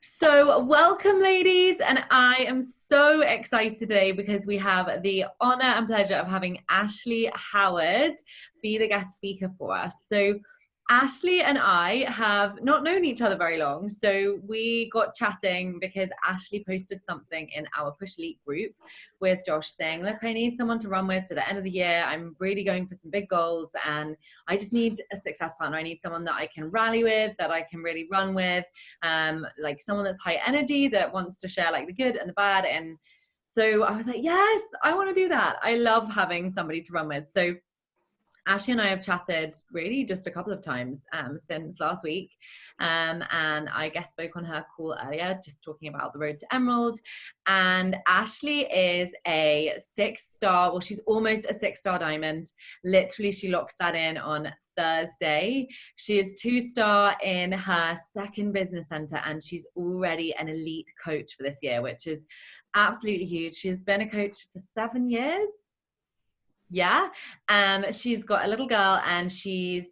So, welcome, ladies, and I am so excited today because we have the honor and pleasure of having Ashley Howard be the guest speaker for us. So, Ashley and I have not known each other very long, so we got chatting because Ashley posted something in our Push Elite group with Josh saying, look, I need someone to run with to the end of the year. I'm really going for some big goals and I just need a success partner. I need someone that I can rally with, that I can really run with, like someone that's high energy, that wants to share like the good and the bad. And so I was like, yes, I want to do that. I love having somebody to run with. So Ashley and I have chatted really just a couple of times since last week. And I guest spoke on her call earlier, just talking about the road to Emerald. And Ashley is a 6-star, well, she's almost a 6-star diamond. Literally, she locks that in on Thursday. She is 2-star in her second business center, and she's already an elite coach for this year, which is absolutely huge. She's been a coach for 7 years. Yeah. She's got a little girl and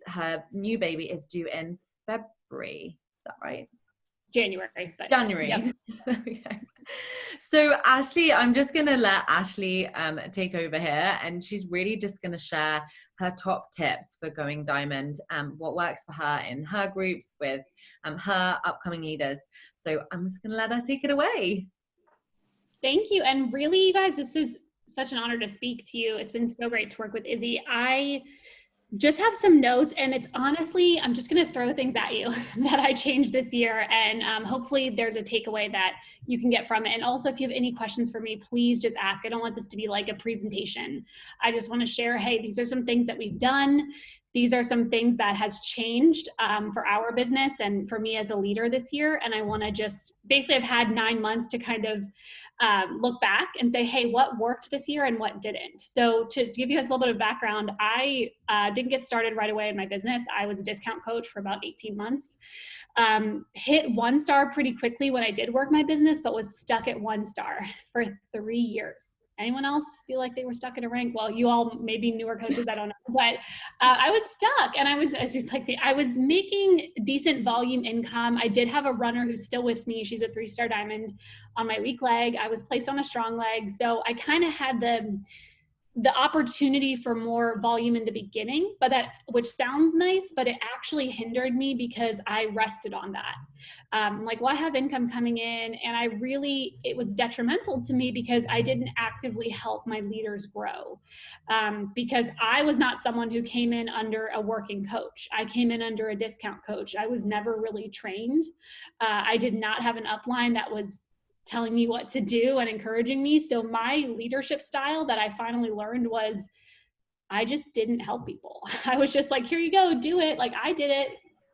her new baby is due in February. Is that right? January. January. Yep. Okay. So Ashley, I'm just going to let Ashley take over here, and she's really just going to share her top tips for going diamond, what works for her in her groups with her upcoming leaders. So I'm just going to let her take it away. Thank you. And really, you guys, this is such an honor to speak to you. It's been so great to work with Izzy. I just have some notes, and it's honestly, I'm just going to throw things at you that I changed this year, and hopefully there's a takeaway that you can get from it. And also, if you have any questions for me, please just ask. I don't want this to be like a presentation. I just want to share, hey, these are some things that we've done. These are some things that has changed for our business and for me as a leader this year. And I want to just, basically I've had 9 months to kind of look back and say, hey, what worked this year and what didn't? So to give you guys a little bit of background, I didn't get started right away in my business. I was a discount coach for about 18 months. Hit 1-star pretty quickly when I did work my business, but was stuck at 1-star for 3 years. Anyone else feel like they were stuck in a rank? Well, you all may be newer coaches, I don't know, but I was stuck, and I was making decent volume income. I did have a runner who's still with me. She's a 3-star diamond on my weak leg. I was placed on a strong leg. So I kind of had the opportunity for more volume in the beginning, but which sounds nice, but it actually hindered me because I rested on that. Like, well, I have income coming in, and it was detrimental to me because I didn't actively help my leaders grow. Because I was not someone who came in under a working coach. I came in under a discount coach. I was never really trained. I did not have an upline that was telling me what to do and encouraging me. So my leadership style that I finally learned was I just didn't help people. I was just like, here you go, do it. Like, I did it.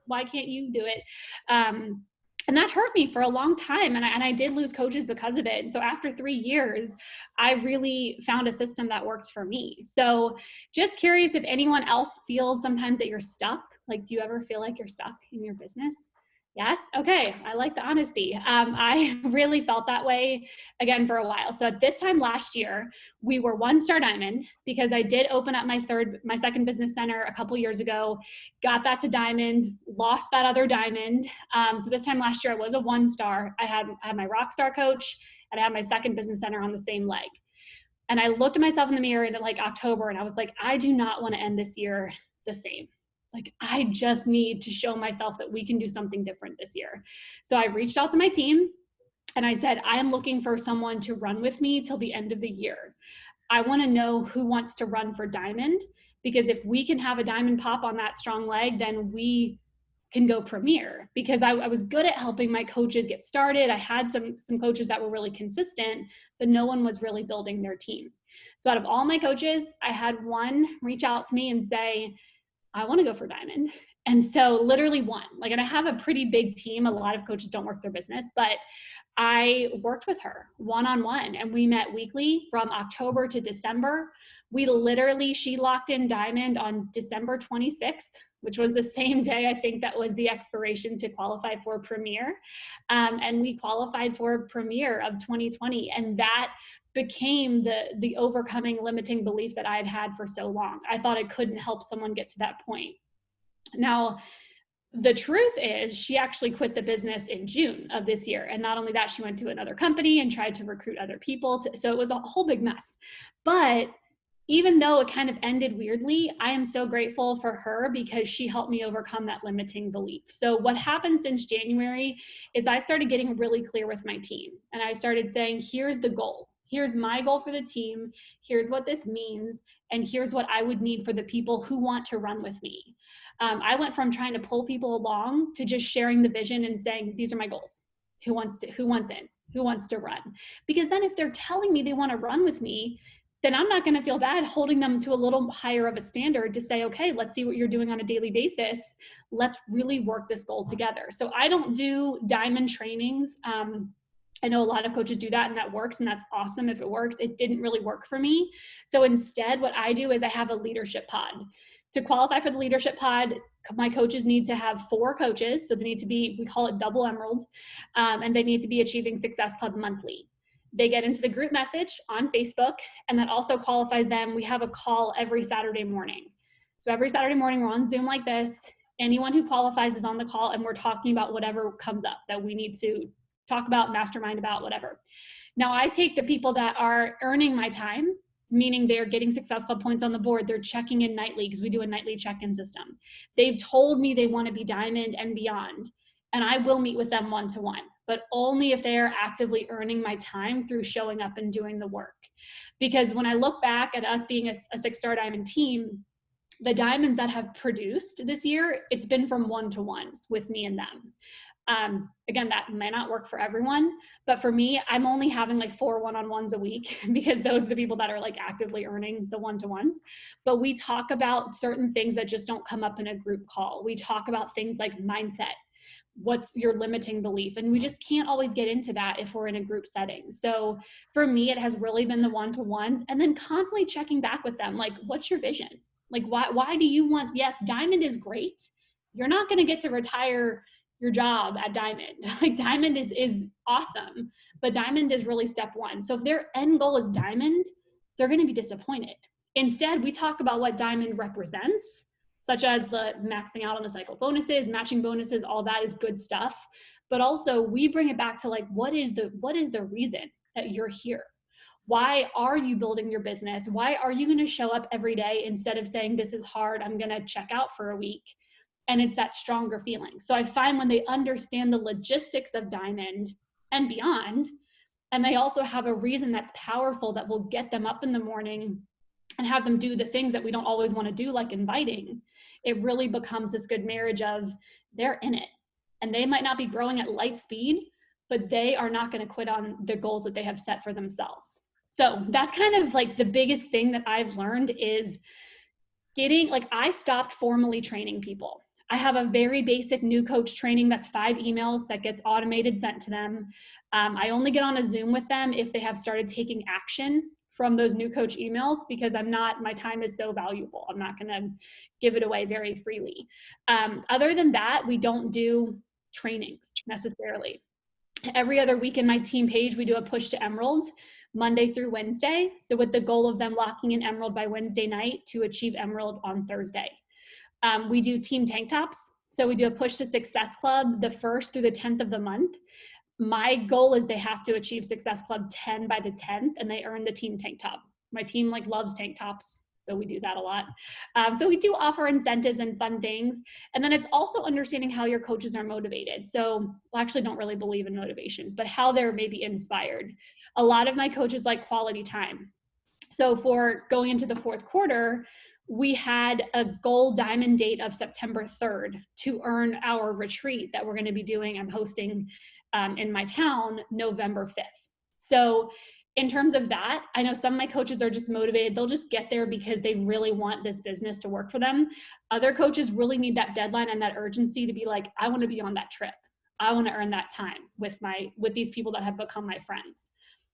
Why can't you do it? And that hurt me for a long time. And I did lose coaches because of it. And so after 3 years, I really found a system that works for me. So just curious if anyone else feels sometimes that you're stuck. Like, do you ever feel like you're stuck in your business? Yes. Okay. I like the honesty. I really felt that way again for a while. So at this time last year, we were 1-star diamond because I did open up my second business center a couple years ago, got that to diamond, lost that other diamond. So this time last year, I was a 1-star. I had my rock star coach, and I had my second business center on the same leg. And I looked at myself in the mirror in like October, and I was like, I do not want to end this year the same. Like, I just need to show myself that we can do something different this year. So I reached out to my team and I said, I am looking for someone to run with me till the end of the year. I want to know who wants to run for diamond, because if we can have a diamond pop on that strong leg, then we can go premier. Because I was good at helping my coaches get started. I had some coaches that were really consistent, but no one was really building their team. So out of all my coaches, I had one reach out to me and say, I want to go for diamond. And so literally one, like, and I have a pretty big team. A lot of coaches don't work their business, but I worked with her one-on-one, and we met weekly from October to December. She locked in diamond on December 26th, which was the same day, I think, that was the expiration to qualify for premier. And we qualified for premier of 2020. And that became the overcoming limiting belief that I had had for so long. I thought I couldn't help someone get to that point. Now, The truth is she actually quit the business in June of this year. And not only that, she went to another company and tried to recruit other people. So it was a whole big mess. But even though it kind of ended weirdly, I am so grateful for her because she helped me overcome that limiting belief. So what happened since January is I started getting really clear with my team. And I started saying, here's the goal. Here's my goal for the team. Here's what this means. And here's what I would need for the people who want to run with me. I went from trying to pull people along to just sharing the vision and saying, these are my goals. Who wants in? Who wants to run? Because then if they're telling me they want to run with me, then I'm not going to feel bad holding them to a little higher of a standard to say, okay, let's see what you're doing on a daily basis. Let's really work this goal together. So I don't do diamond trainings. I know a lot of coaches do that and that works, and that's awesome if it works. It didn't really work for me. So instead, what I do is I have a leadership pod. To qualify for the leadership pod, my coaches need to have 4 coaches. So they need to be, we call it double emerald, and they need to be achieving Success Club monthly. They get into the group message on Facebook, and that also qualifies them. We have a call every Saturday morning. So every Saturday morning, we're on Zoom like this. Anyone who qualifies is on the call, and we're talking about whatever comes up that we need to talk about, mastermind about, whatever. Now, I take the people that are earning my time, meaning they're getting Success Club points on the board. They're checking in nightly because we do a nightly check-in system. They've told me they want to be diamond and beyond, and I will meet with them one-to-one, but only if they are actively earning my time through showing up and doing the work. Because when I look back at us being a 6-star diamond team, the diamonds that have produced this year, it's been from one-to-ones with me and them. Again, that may not work for everyone, but for me, I'm only having like 4 one-on-ones a week because those are the people that are like actively earning the one-to-ones. But we talk about certain things that just don't come up in a group call. We talk about things like mindset. What's your limiting belief? And we just can't always get into that if we're in a group setting. So for me, it has really been the one-to-ones, and then constantly checking back with them. Like, what's your vision? Like, why do you want, yes, diamond is great. You're not going to get to retire your job at diamond. Like, diamond is awesome, but diamond is really step one. So if their end goal is diamond, they're going to be disappointed. Instead, we talk about what diamond represents, such as the maxing out on the cycle bonuses, matching bonuses, all that is good stuff. But also we bring it back to like, what is the reason that you're here? Why are you building your business? Why are you going to show up every day instead of saying, this is hard, I'm going to check out for a week? And it's that stronger feeling. So I find when they understand the logistics of diamond and beyond, and they also have a reason that's powerful that will get them up in the morning and have them do the things that we don't always want to do, like inviting, it really becomes this good marriage of they're in it. And they might not be growing at light speed, but they are not going to quit on the goals that they have set for themselves. So that's kind of like the biggest thing that I've learned is getting, like, I stopped formally training people. I have a very basic new coach training that's 5 emails that gets automated sent to them. I only get on a Zoom with them if they have started taking action from those new coach emails, because my time is so valuable. I'm not going to give it away very freely. Other than that, we don't do trainings necessarily. Every other week in my team page, we do a push to Emerald Monday through Wednesday. So with the goal of them locking in Emerald by Wednesday night to achieve Emerald on Thursday. We do team tank tops. So we do a push to Success Club the 1st through the 10th of the month. My goal is they have to achieve Success Club 10 by the 10th, and they earn the team tank top. My team loves tank tops, so we do that a lot. So we do offer incentives and fun things. And then it's also understanding how your coaches are motivated. So I actually don't really believe in motivation, but how they're maybe inspired. A lot of my coaches like quality time. So for going into the 4th quarter, we had a goal diamond date of September 3rd to earn our retreat that we're going to be doing. I'm hosting in my town November 5th. So in terms of that, I know some of my coaches are just motivated. They'll just get there because they really want this business to work for them. Other coaches really need that deadline and that urgency to be like, I want to be on that trip. I want to earn that time with these people that have become my friends.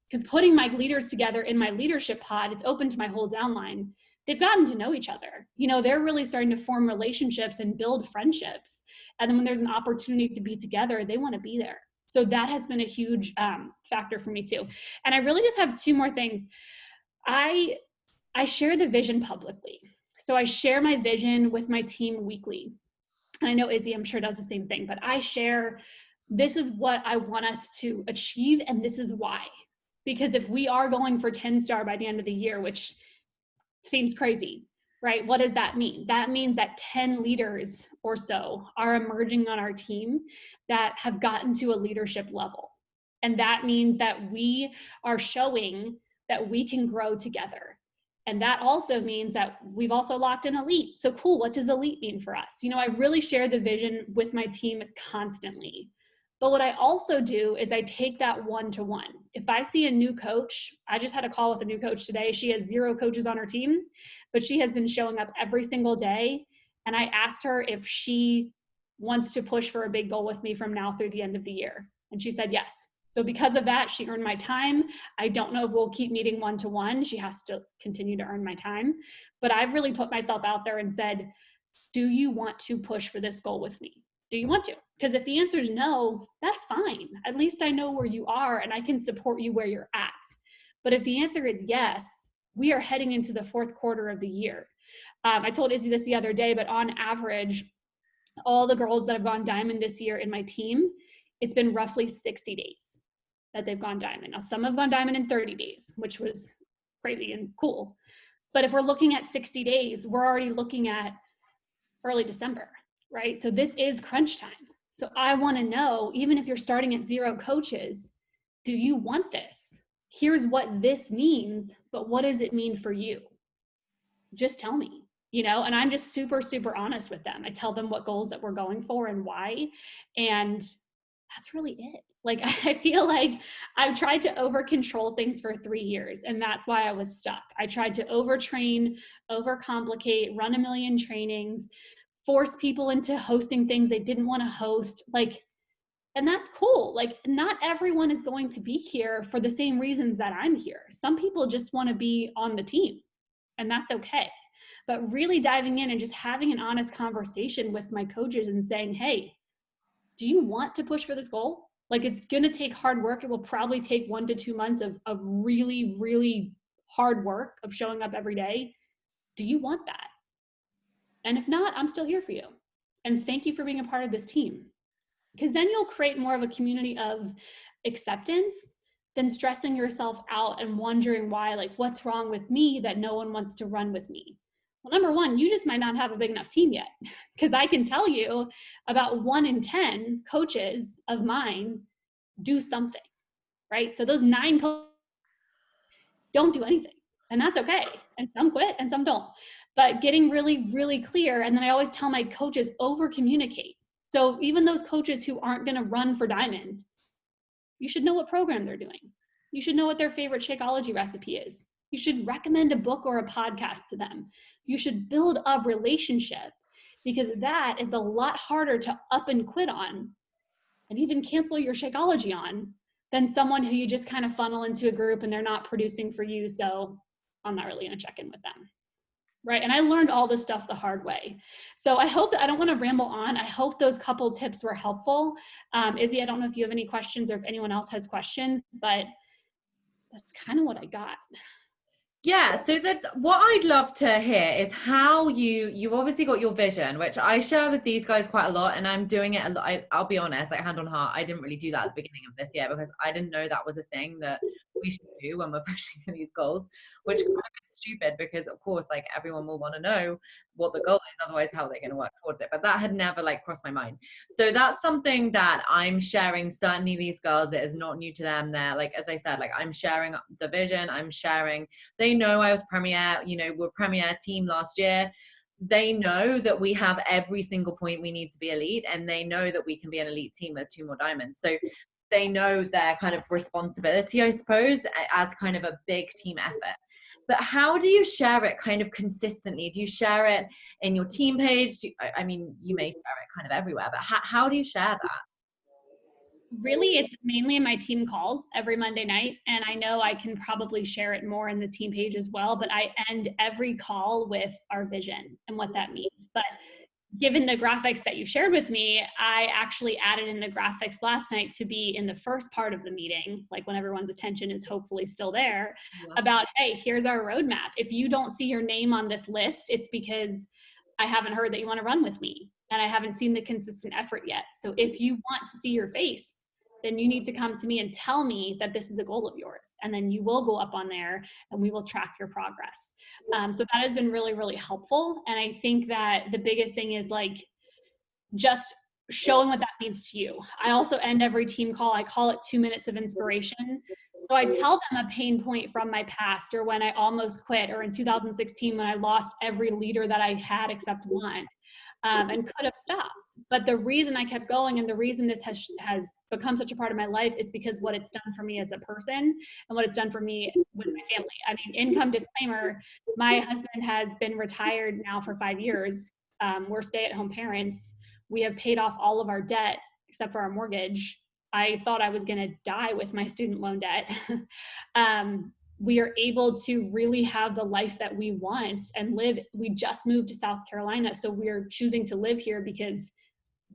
Because putting my leaders together in my leadership pod, it's open to my whole downline. They've gotten to know each other. They're really starting to form relationships and build friendships. And then when there's an opportunity to be together, they want to be there. So that has been a huge factor for me too. And I really just have 2 more things. I share the vision publicly. So I share my vision with my team weekly. and I know Izzy, I'm sure, does the same thing, but I share, this is what I want us to achieve, and this is why. Because if we are going for 10-star by the end of the year, which seems crazy, right? What does that mean? That means that 10 leaders or so are emerging on our team that have gotten to a leadership level. And that means that we are showing that we can grow together. And that also means that we've also locked in elite. So cool, what does elite mean for us? You know, I really share the vision with my team constantly. But what I also do is I take that one-to-one. If I see a new coach, I just had a call with a new coach today. She has 0 coaches on her team, but she has been showing up every single day. And I asked her if she wants to push for a big goal with me from now through the end of the year. And she said yes. So because of that, she earned my time. I don't know if we'll keep meeting one-to-one. She has to continue to earn my time. But I've really put myself out there and said, do you want to push for this goal with me? Do you want to? Because if the answer is no, that's fine. At least I know where you are and I can support you where you're at. But if the answer is yes, we are heading into the 4th quarter of the year. I told Izzy this the other day, but on average, all the girls that have gone diamond this year in my team, it's been roughly 60 days that they've gone diamond. Now, some have gone diamond in 30 days, which was crazy and cool. But if we're looking at 60 days, we're already looking at early December, right? So this is crunch time. So I want to know, even if you're starting at 0 coaches, do you want this? Here's what this means, but what does it mean for you? Just tell me, you know, and I'm just super, super honest with them. I tell them what goals that we're going for and why. And that's really it. Like, I feel like I've tried to over control things for 3 years, and that's why I was stuck. I tried to overtrain, overcomplicate, run a million trainings, force people into hosting things they didn't want to host. Like, and that's cool. Like, not everyone is going to be here for the same reasons that I'm here. Some people just want to be on the team, and that's okay. But really diving in and just having an honest conversation with my coaches and saying, hey, do you want to push for this goal? Like, it's going to take hard work. It will probably take 1 to 2 months of really, really hard work of showing up every day. Do you want that? And if not, I'm still here for you. And thank you for being a part of this team. Because then you'll create more of a community of acceptance than stressing yourself out and wondering why, like, what's wrong with me that no one wants to run with me? Well, number one, you just might not have a big enough team yet. Because I can tell you about 1 in 10 coaches of mine do something, right? So those 9 coaches don't do anything. And that's okay. And some quit and some don't. But getting really, really clear. And then I always tell my coaches, over communicate. So even those coaches who aren't going to run for diamond, you should know what program they're doing. You should know what their favorite Shakeology recipe is. You should recommend a book or a podcast to them. You should build a relationship, because that is a lot harder to up and quit on and even cancel your Shakeology on than someone who you just kind of funnel into a group and they're not producing for you. So I'm not really going to check in with them. Right. And I learned all this stuff the hard way. So I hope that, I don't want to ramble on. I hope those couple tips were helpful. Izzy, I don't know if you have any questions or if anyone else has questions, but that's kind of what I got. Yeah, so what I'd love to hear is how you've obviously got your vision, which I share with these guys quite a lot, and I'm doing it a lot. I'll be honest, like, hand on heart, I didn't really do that at the beginning of this year because I didn't know that was a thing that we should do when we're pushing for these goals, which kind of is stupid because, of course, like, everyone will want to know what the goal is, otherwise how are they going to work towards it? But that had never, like, crossed my mind. So that's something that I'm sharing. Certainly these girls, it is not new to them. They're, like, as I said, like, I'm sharing the vision, I'm sharing, they know I was premier, we're premier team last year. They know that we have every single point we need to be elite, and they know that we can be an elite team with 2 more diamonds. So they know their kind of responsibility, I suppose, as kind of a big team effort. But how do you share it kind of consistently? Do you share it in your team page? I mean, you may share it kind of everywhere, but how do you share that? Really, it's mainly in my team calls every Monday night. And I know I can probably share it more in the team page as well, but I end every call with our vision and what that means. But given the graphics that you shared with me, I actually added in the graphics last night to be in the first part of the meeting, like when everyone's attention is hopefully still there, about, hey, here's our roadmap. If you don't see your name on this list, it's because I haven't heard that you want to run with me. and I haven't seen the consistent effort yet. So if you want to see your face, then you need to come to me and tell me that this is a goal of yours. And then you will go up on there and we will track your progress. So that has been really, really helpful. And I think that the biggest thing is like just showing what that means to you. I also end every team call, I call it 2 minutes of inspiration. So I tell them a pain point from my past, or when I almost quit, or in 2016 when I lost every leader that I had except one. And could have stopped. But the reason I kept going and the reason this has become such a part of my life is because what it's done for me as a person and what it's done for me with my family. I mean, income disclaimer, my husband has been retired now for 5 years. We're stay-at-home parents. We have paid off all of our debt except for our mortgage. I thought I was going to die with my student loan debt. We are able to really have the life that we want and live. We just moved to South Carolina, so we're choosing to live here because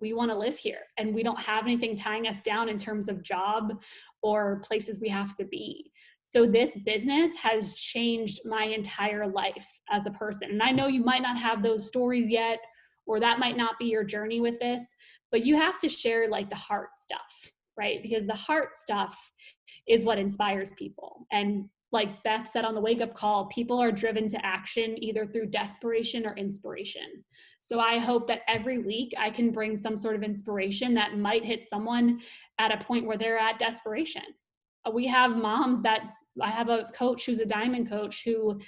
we want to live here and we don't have anything tying us down in terms of job or places we have to be. So this business has changed my entire life as a person. And I know you might not have those stories yet, or that might not be your journey with this, but you have to share like the heart stuff, right? Because the heart stuff is what inspires people. And like Beth said on the wake up call, people are driven to action either through desperation or inspiration. So I hope that every week I can bring some sort of inspiration that might hit someone at a point where they're at desperation. We have moms that, I have a coach who's a diamond coach who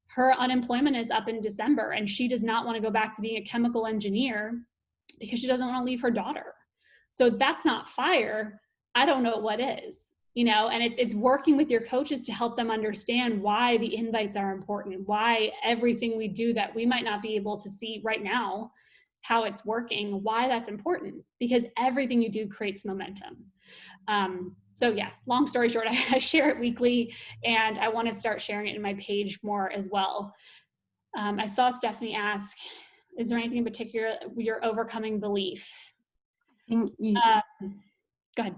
her unemployment is up in December and she does not want to go back to being a chemical engineer because she doesn't want to leave her daughter. So that's not fire. I don't know what is. You know, and it's working with your coaches to help them understand why the invites are important, why everything we do that we might not be able to see right now, how it's working, why that's important, because everything you do creates momentum. So yeah, long story short, I share it weekly and I want to start sharing it in my page more as well. I saw Stephanie ask, is there anything in particular you're overcoming belief? I think Go ahead.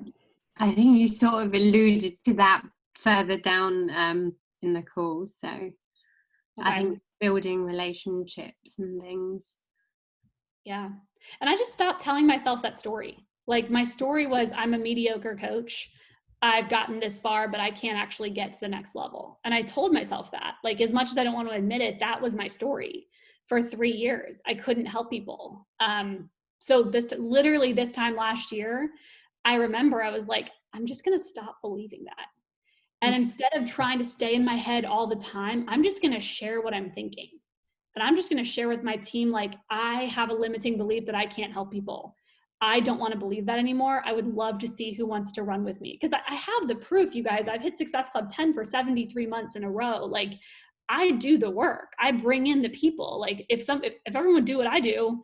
I think you sort of alluded to that further down in the call. So okay. I think building relationships and things. Yeah. And I just stopped telling myself that story. Like my story was, I'm a mediocre coach. I've gotten this far, but I can't actually get to the next level. And I told myself that, like, as much as I don't want to admit it, that was my story for 3 years. I couldn't help people. So literally this time last year, I remember I was like, I'm just going to stop believing that. And instead of trying to stay in my head all the time, I'm just going to share what I'm thinking. And I'm just going to share with my team, like, I have a limiting belief that I can't help people. I don't want to believe that anymore. I would love to see who wants to run with me. Because I have the proof, you guys. I've hit Success Club 10 for 73 months in a row. Like, I do the work. I bring in the people. Like, if everyone would do what I do,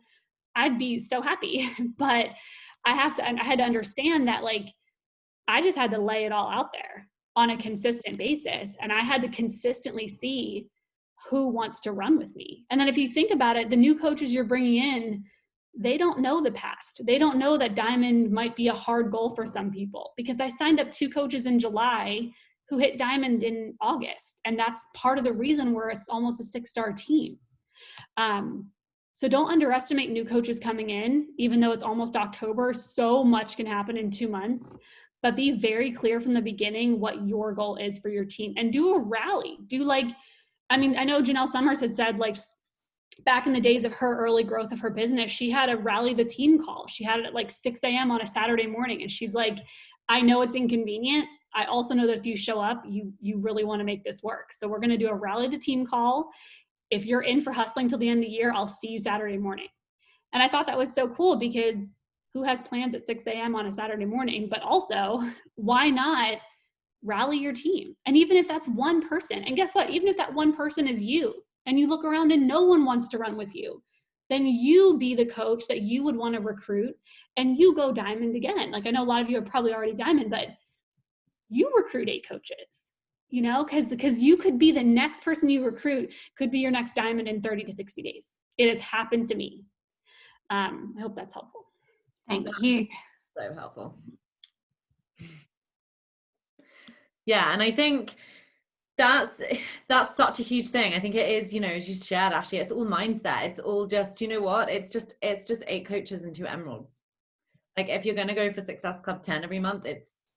I'd be so happy. But I had to understand that, like, I just had to lay it all out there on a consistent basis. And I had to consistently see who wants to run with me. And then if you think about it, the new coaches you're bringing in, they don't know the past. They don't know that diamond might be a hard goal for some people, because I signed up 2 coaches in July who hit diamond in August. And that's part of the reason we're almost a 6-star team. So don't underestimate new coaches coming in, even though it's almost October. So much can happen in 2 months, but be very clear from the beginning what your goal is for your team, and do a rally. I know Janelle Summers had said, like, back in the days of her early growth of her business, she had a rally the team call. She had it at like 6 a.m. on a Saturday morning. And she's like, I know it's inconvenient. I also know that if you show up, you really want to make this work. So we're going to do a rally the team call. If you're in for hustling till the end of the year, I'll see you Saturday morning. And I thought that was so cool, because who has plans at 6 a.m. on a Saturday morning? But also, why not rally your team? And even if that's one person, and guess what? Even if that one person is you, and you look around and no one wants to run with you, then you be the coach that you would want to recruit, and you go diamond again. Like, I know a lot of you are probably already diamond, but you recruit 8 coaches. Because you could be the next person you recruit, could be your next diamond in 30 to 60 days. It has happened to me. I hope that's helpful. Thank you. So helpful. Yeah, and I think That's such a huge thing. I think it is, as you shared, Ashley, it's all mindset. It's all just, you know what? It's just 8 coaches and 2 emeralds. Like if you're going to go for Success Club 10 every month, it's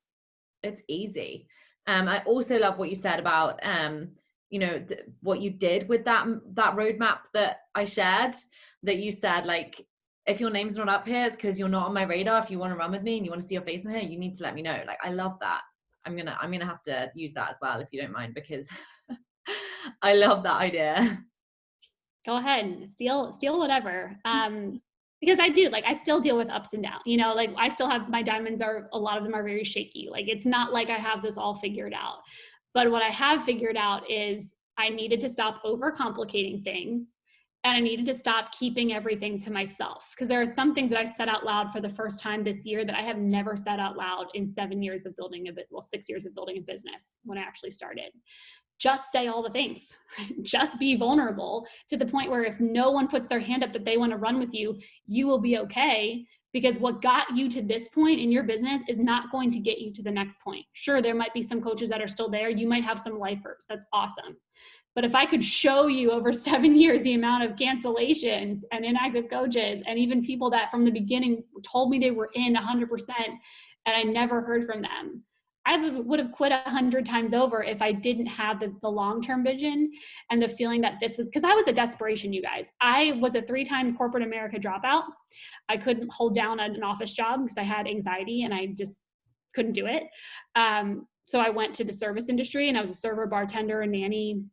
easy. I also love what you said about what you did with that roadmap that I shared, that you said, like, if your name's not up here, it's because you're not on my radar. If you want to run with me and you want to see your face on here, you need to let me know. Like, I love that. I'm gonna have to use that as well, if you don't mind, because I love that idea. Go ahead, steal whatever. Because I do, like, I still deal with ups and downs, like I still have, my diamonds are, a lot of them are very shaky. Like, it's not like I have this all figured out. But what I have figured out is I needed to stop overcomplicating things, and I needed to stop keeping everything to myself. Because there are some things that I said out loud for the first time this year that I have never said out loud in 7 years of building 6 years of building a business when I actually started. Just say all the things. Just be vulnerable to the point where if no one puts their hand up that they want to run with you, you will be okay. Because what got you to this point in your business is not going to get you to the next point. Sure, there might be some coaches that are still there. You might have some lifers. That's awesome. But if I could show you over 7 years the amount of cancellations and inactive coaches, and even people that from the beginning told me they were in 100% and I never heard from them, I would have quit 100 times over if I didn't have the long-term vision and the feeling that this was, because I was a desperation, you guys. I was a 3-time corporate America dropout. I couldn't hold down an office job because I had anxiety and I just couldn't do it. So I went to the service industry and I was a server, bartender, and nanny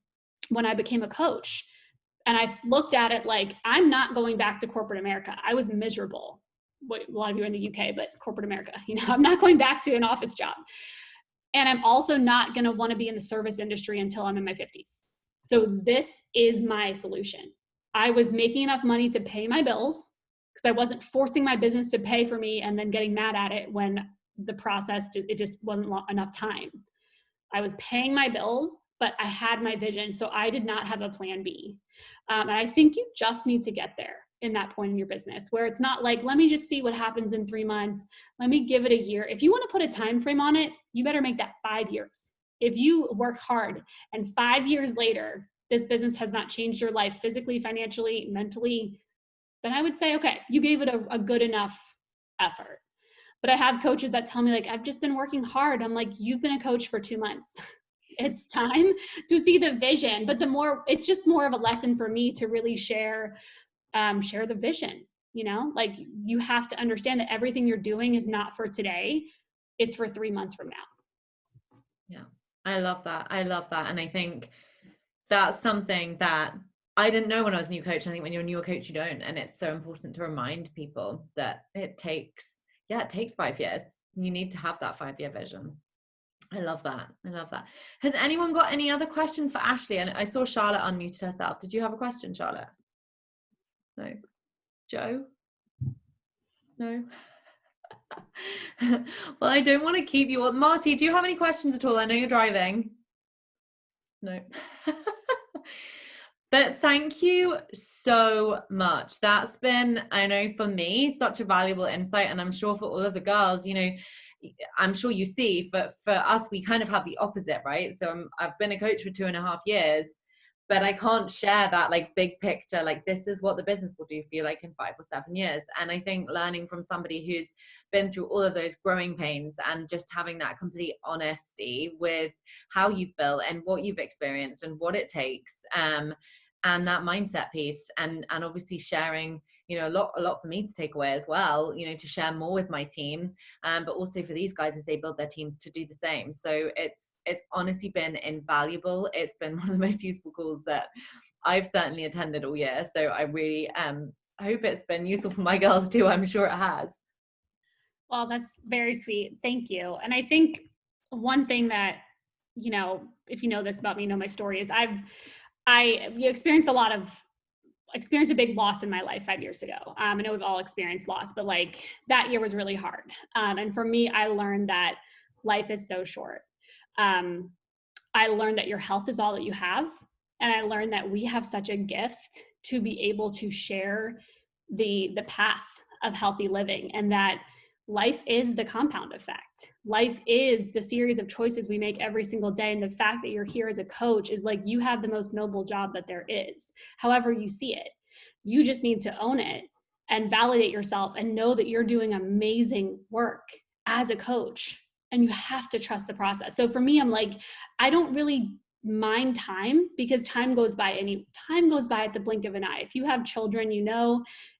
when I became a coach. And I looked at it like, I'm not going back to corporate America. I was miserable. A lot of you are in the UK, but corporate America, I'm not going back to an office job. And I'm also not going to want to be in the service industry until I'm in my 50s. So this is my solution. I was making enough money to pay my bills because I wasn't forcing my business to pay for me and then getting mad at it when the process, it just wasn't enough time. I was paying my bills, but I had my vision. So I did not have a plan B. And I think you just need to get there in that point in your business where it's not like, let me just see what happens in 3 months. Let me give it a year. If you want to put a time frame on it, you better make that 5 years. If you work hard and 5 years later, this business has not changed your life physically, financially, mentally, then I would say, okay, you gave it a good enough effort. But I have coaches that tell me, like, I've just been working hard. I'm like, you've been a coach for 2 months. It's time to see the vision. But it's just more of a lesson for me to really share the vision. Like, you have to understand that everything you're doing is not for today. It's for 3 months from now. Yeah, I love that. And I think that's something that I didn't know when I was a new coach. I think when you're a newer coach, you don't. And it's so important to remind people that it takes 5 years. You need to have that 5-year vision. I love that. Has anyone got any other questions for Ashley? And I saw Charlotte unmuted herself. Did you have a question, Charlotte? No. Joe? No. Well, I don't want to keep you on. Marty, do you have any questions at all? I know you're driving. No. But thank you so much. That's been, I know for me, such a valuable insight, and I'm sure for all of the girls, I'm sure you see, for us, we kind of have the opposite, right? So I've been a coach for 2.5 years, but I can't share that like big picture, like this is what the business will do for you like in 5 or 7 years. And I think learning from somebody who's been through all of those growing pains and just having that complete honesty with how you've built and what you've experienced and what it takes, and that mindset piece, and obviously sharing, a lot for me to take away as well, to share more with my team, but also for these guys as they build their teams to do the same. So it's honestly been invaluable. It's been one of the most useful calls that I've certainly attended all year. So I really hope it's been useful for my girls too. I'm sure it has. Well, that's very sweet. Thank you. And I think one thing that, if you know this about me, know my story, is I experienced a big loss in my life 5 years ago. I know we've all experienced loss, but like that year was really hard. And for me, I learned that life is so short. I learned that your health is all that you have. And I learned that we have such a gift to be able to share the path of healthy living, and that life is the compound effect. Life is the series of choices we make every single day. And the fact that you're here as a coach is like, you have the most noble job that there is, however you see it. You just need to own it and validate yourself and know that you're doing amazing work as a coach, and you have to trust the process. So for me, I'm like, I don't really mind time, because time goes by at the blink of an eye. If you have children,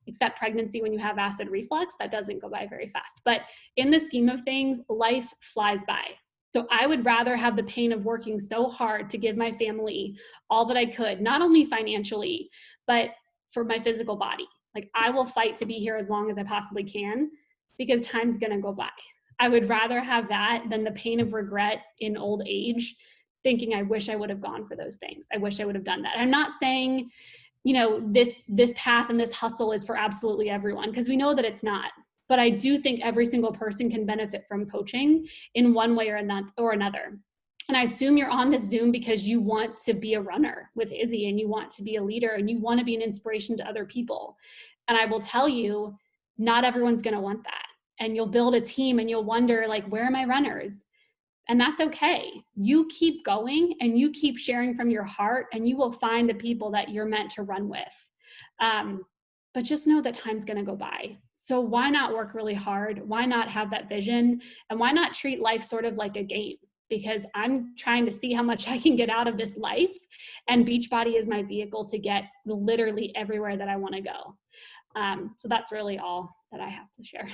except pregnancy, when you have acid reflux, that doesn't go by very fast. But in the scheme of things, life flies by. So I would rather have the pain of working so hard to give my family all that I could, not only financially, but for my physical body. Like, I will fight to be here as long as I possibly can, because time's gonna go by. I would rather have that than the pain of regret in old age, thinking I wish I would have gone for those things. I wish I would have done that. I'm not saying, this path and this hustle is for absolutely everyone, because we know that it's not. But I do think every single person can benefit from coaching in one way or another. And I assume you're on this Zoom because you want to be a runner with Izzy, and you want to be a leader, and you want to be an inspiration to other people. And I will tell you, not everyone's going to want that. And you'll build a team and you'll wonder, like, where are my runners? And that's okay. You keep going and you keep sharing from your heart, and you will find the people that you're meant to run with. But just know that time's going to go by. So why not work really hard? Why not have that vision? And why not treat life sort of like a game? Because I'm trying to see how much I can get out of this life, and Beachbody is my vehicle to get literally everywhere that I want to go. So that's really all that I have to share.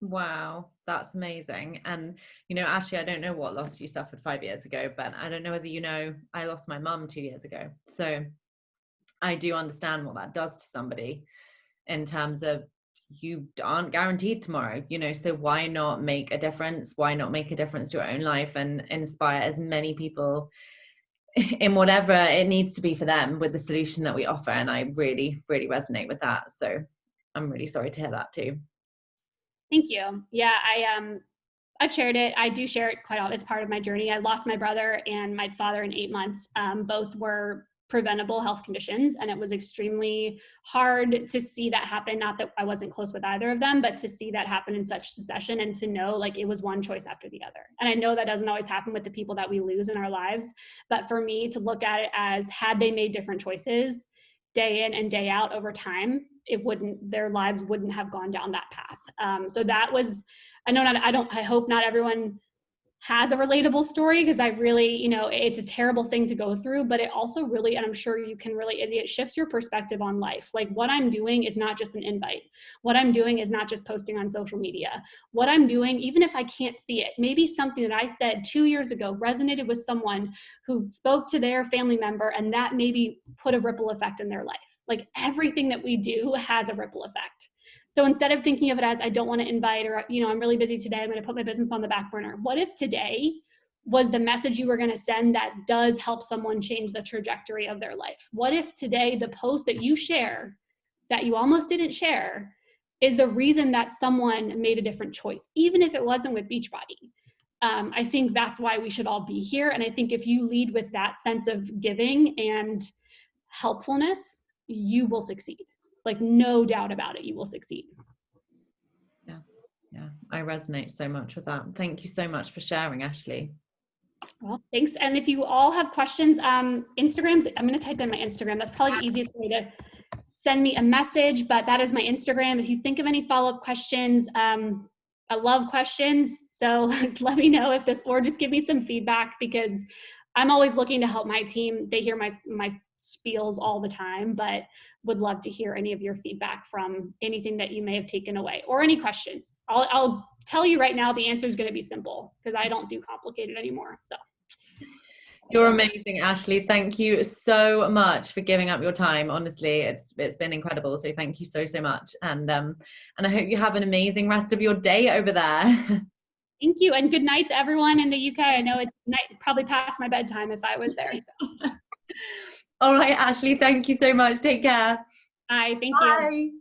Wow, that's amazing. And, Ashley, I don't know what loss you suffered 5 years ago, but I don't know whether I lost my mum 2 years ago. So I do understand what that does to somebody in terms of, you aren't guaranteed tomorrow, so why not make a difference? Why not make a difference to your own life and inspire as many people in whatever it needs to be for them with the solution that we offer? And I really, really resonate with that. So I'm really sorry to hear that too. Thank you. Yeah, I've shared it. I do share it quite often. It's part of my journey. I lost my brother and my father in 8 months. Both were preventable health conditions, and it was extremely hard to see that happen. Not that I wasn't close with either of them, but to see that happen in such succession, and to know, like, it was one choice after the other. And I know that doesn't always happen with the people that we lose in our lives, but for me to look at it as, had they made different choices day in and day out over time, their lives wouldn't have gone down that path. So that was, I hope not everyone has a relatable story, because I really, it's a terrible thing to go through, but it also really, and I'm sure you can relate, Izzy, it shifts your perspective on life. Like, what I'm doing is not just an invite. What I'm doing is not just posting on social media. What I'm doing, even if I can't see it, maybe something that I said 2 years ago resonated with someone who spoke to their family member, and that maybe put a ripple effect in their life. Like, everything that we do has a ripple effect. So instead of thinking of it as, I don't want to invite, or, I'm really busy today, I'm going to put my business on the back burner. What if today was the message you were going to send that does help someone change the trajectory of their life? What if today the post that you share, that you almost didn't share, is the reason that someone made a different choice, even if it wasn't with Beachbody? I think that's why we should all be here. And I think if you lead with that sense of giving and helpfulness, you will succeed. Like, no doubt about it, you will succeed. Yeah, I resonate so much with that. Thank you so much for sharing, Ashley. Well, thanks. And if you all have questions, Instagram's, I'm going to type in my Instagram. That's probably the easiest way to send me a message, but that is my Instagram. If you think of any follow-up questions, I love questions. So let me know if this, or just give me some feedback, because I'm always looking to help my team. They hear my spiels all the time, but would love to hear any of your feedback from anything that you may have taken away, or any questions. I'll tell you right now, the answer is going to be simple, because I don't do complicated anymore. So you're amazing, Ashley. Thank you so much for giving up your time. Honestly, it's been incredible. So thank you so much. And I hope you have an amazing rest of your day over there. Thank you. And good night to everyone in the UK. I know it's probably past my bedtime if I was there. So. All right, Ashley, thank you so much. Take care. Bye. Thank you.